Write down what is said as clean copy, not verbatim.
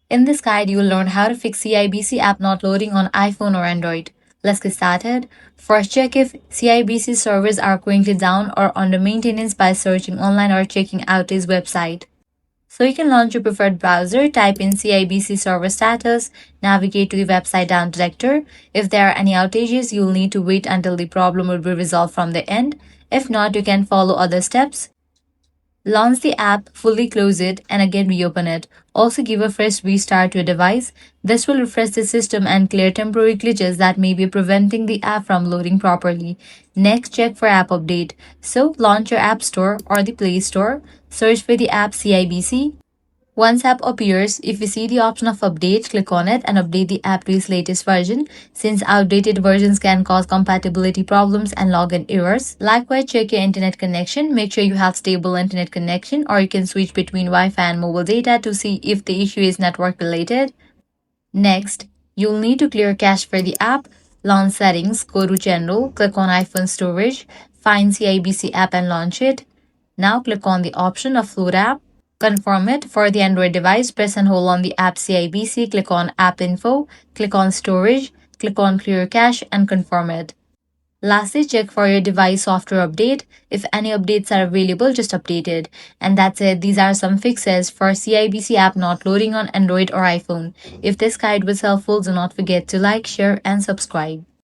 In this guide, you will learn how to fix CIBC app not loading on iPhone or Android. Let's get started. First, check if CIBC servers are currently down or under maintenance by searching online or checking out its website. So you can launch your preferred browser, type in CIBC server status, navigate to the website down detector. If there are any outages, you'll need to wait until the problem will be resolved from the end. If not, you can follow other steps. Launch the app, fully close it, and again reopen it. Also, give a fresh restart to your device. This will refresh the system and clear temporary glitches that may be preventing the app from loading properly. Next, check for app update. So, launch your App Store or the Play Store, search for the app CIBC. Once app appears, if you see the option of update, click on it and update the app to its latest version, since outdated versions can cause compatibility problems and login errors. Likewise, check your internet connection. Make sure you have stable internet connection, or you can switch between Wi-Fi and mobile data to see if the issue is network related. Next, you'll need to clear cache for the app. Launch settings, go to general, click on iPhone storage, find CIBC app and launch it. Now click on the option of load app. Confirm it. For the Android device, press and hold on the app CIBC, click on App Info, click on Storage, click on Clear Cache, and confirm it. Lastly, check for your device software update. If any updates are available, just update it. And that's it. These are some fixes for CIBC app not loading on Android or iPhone. If this guide was helpful, do not forget to like, share, and subscribe.